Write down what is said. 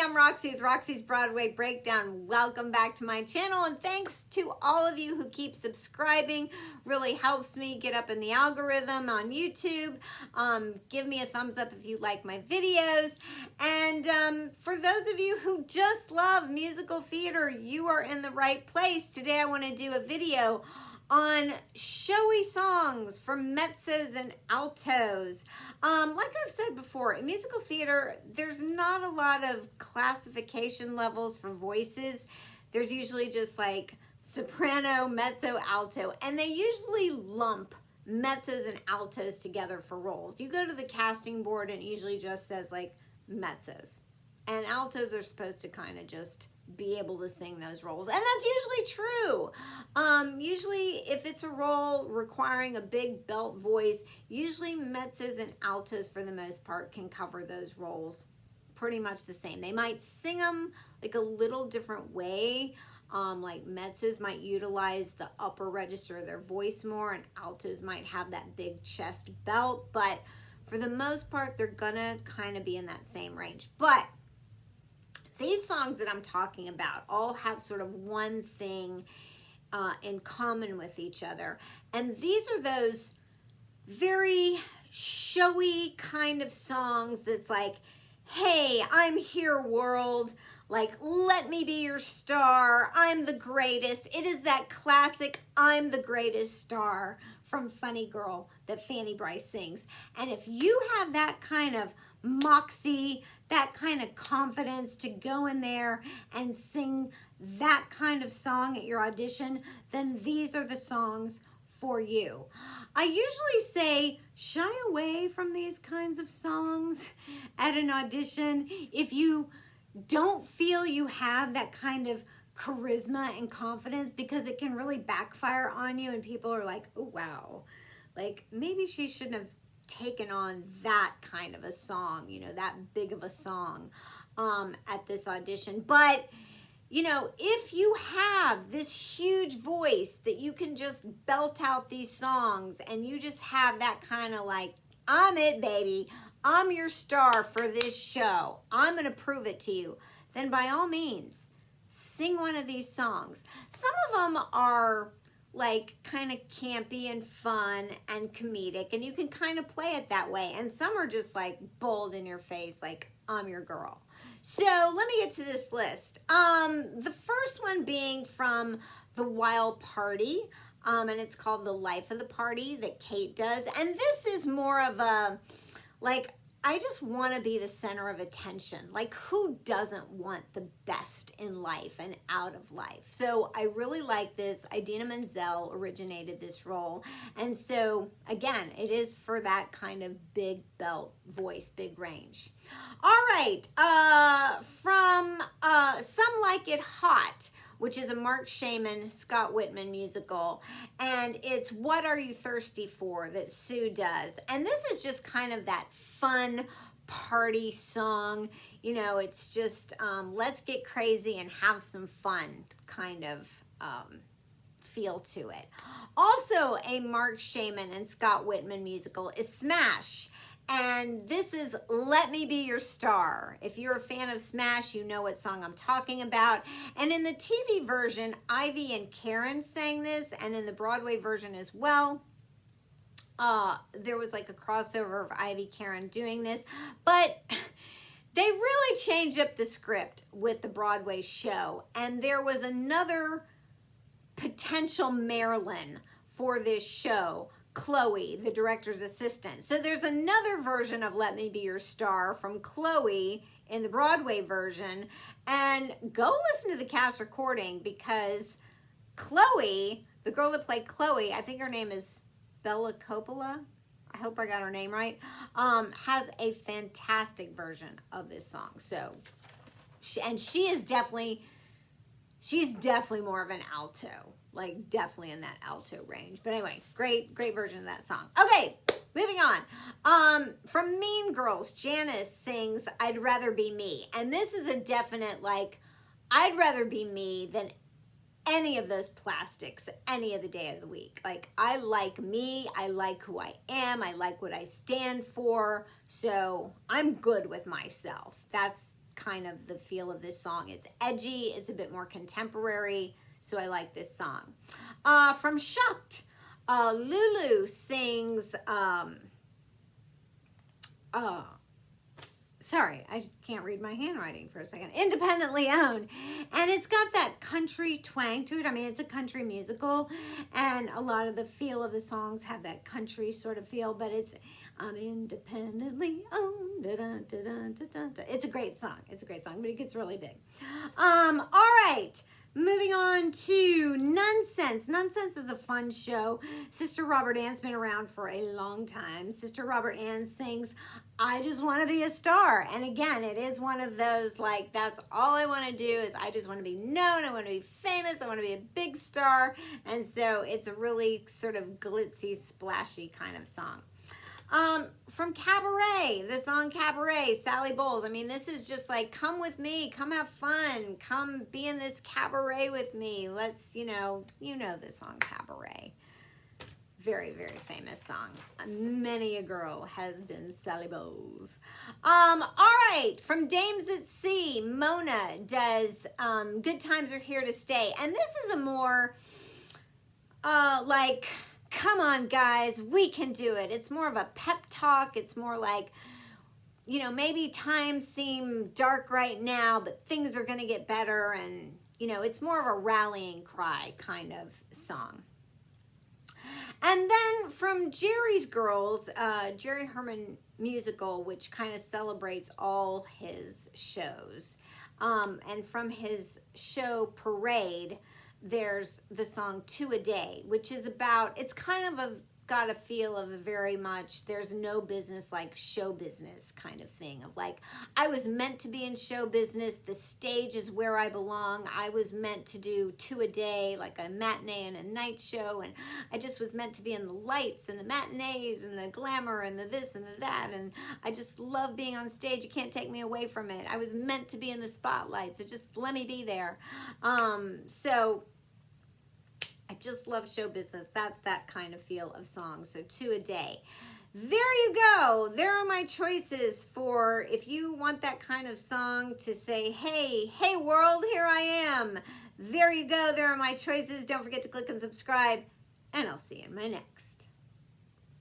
I'm Roxie with Roxie's Broadway Breakdown. Welcome back to my channel, and thanks to all of you who keep subscribing. Really helps me get up in the algorithm on YouTube. Give me a thumbs up if you like my videos. And for those of you who just love musical theater, you are in the right place. Today I want to do a video on showy songs from mezzos and altos. Like I've said before, in musical theater, there's not a lot of classification levels for voices. There's usually just like soprano, mezzo, alto, and they usually lump mezzos and altos together for roles. You go to the casting board and it usually just says like mezzos, and altos are supposed to kind of just be able to sing those roles, and that's usually true. Usually if it's a role requiring a big belt voice, usually mezzos and altos for the most part can cover those roles pretty much the same. They might sing them like a little different way. Like mezzos might utilize the upper register of their voice more, and altos might have that big chest belt, but for the most part they're gonna kind of be in that same range. But these songs that I'm talking about all have sort of one thing in common with each other. And these are those very showy kind of songs that's like, hey, I'm here, world. Like, let me be your star. I'm the greatest. It is that classic, I'm the greatest star from Funny Girl that Fanny Brice sings. And if you have that kind of moxie, that kind of confidence to go in there and sing that kind of song at your audition, then these are the songs for you. I usually say shy away from these kinds of songs at an audition if you don't feel you have that kind of charisma and confidence, because it can really backfire on you and people are like, oh wow, like maybe she shouldn't have taken on that kind of a song, you know, that big of a song at this audition. But you know, if you have this huge voice that you can just belt out these songs and you just have that kind of like, I'm it, baby, I'm your star for this show, I'm gonna prove it to you, then by all means sing one of these songs. Some of them are like kind of campy and fun and comedic, and you can kind of play it that way, and some are just like bold in your face, like I'm your girl. So let me get to this list. The first one being from The Wild Party, and it's called The Life of the Party, that Kate does, and this is more of a like, I just want to be the center of attention. Like, who doesn't want the best in life and out of life? So I really like this. Idina Menzel originated this role. And so, again, it is for that kind of big belt voice, big range. All right, from Some Like It Hot, which is a Mark Shaman, Scott Whitman musical. And it's What Are You Thirsty For that Sue does. And this is just kind of that fun party song. You know, it's just let's get crazy and have some fun kind of feel to it. Also a Mark Shaman and Scott Whitman musical is Smash. And this is Let Me Be Your Star. If you're a fan of Smash, you know what song I'm talking about. And in the TV version, Ivy and Karen sang this, and in the Broadway version as well. There was like a crossover of Ivy Karen doing this, but they really changed up the script with the Broadway show. And there was another potential Marilyn for this show, Chloe, the director's assistant. So there's another version of Let Me Be Your Star from Chloe in the Broadway version, and go listen to the cast recording, because Chloe, the girl that played Chloe, I think her name is Bella Coppola, I hope I got her name right, has a fantastic version of this song. So, she's definitely more of an alto, like definitely in that alto range. But anyway, great version of that song. Okay, moving on. From Mean Girls, Janice sings I'd Rather Be Me. And this is a definite, like, I'd rather be me than any of those plastics any of the day of the week. Like, I like me, I like who I am, I like what I stand for, so I'm good with myself. That's kind of the feel of this song. It's edgy, it's a bit more contemporary, so I like this song. From Shocked, Lulu sings, sorry, I can't read my handwriting for a second. Independently Owned. And it's got that country twang to it. I mean, it's a country musical, and a lot of the feel of the songs have that country sort of feel, but it's independently owned. Da, da, da, da, da, da, da. It's a great song. It's a great song, but it gets really big. All right. Moving on to Nonsense. Nonsense is a fun show. Sister Robert Ann's been around for a long time. Sister Robert Ann sings, I Just Want to Be a Star. And again, it is one of those, like, that's all I want to do is I just want to be known. I want to be famous. I want to be a big star. And so it's a really sort of glitzy, splashy kind of song. From Cabaret, the song Cabaret, Sally Bowles. I mean, this is just like, come with me, come have fun, come be in this cabaret with me. Let's, you know the song Cabaret. Very, very famous song. Many a girl has been Sally Bowles. All right, from Dames at Sea, Mona does Good Times Are Here to Stay. And this is a more, like, come on, guys, we can do it. It's more of a pep talk. It's more like, maybe times seem dark right now, but things are going to get better. And, it's more of a rallying cry kind of song. And then from Jerry's Girls, Jerry Herman musical, which kind of celebrates all his shows. And from his show Parade, there's the song Two a Day, which is about, it's kind of got a feel of a very much, there's no business like show business kind of thing of like, I was meant to be in show business. The stage is where I belong. I was meant to do 2 a day, like a matinee and a night show. And I just was meant to be in the lights and the matinees and the glamour and the this and the that. And I just love being on stage. You can't take me away from it. I was meant to be in the spotlight. So just let me be there. So I just love show business. That's that kind of feel of song. So 2 a day. There you go. There are my choices for if you want that kind of song to say, hey world, here I am. There you go. There are my choices. Don't forget to click and subscribe, and I'll see you in my next.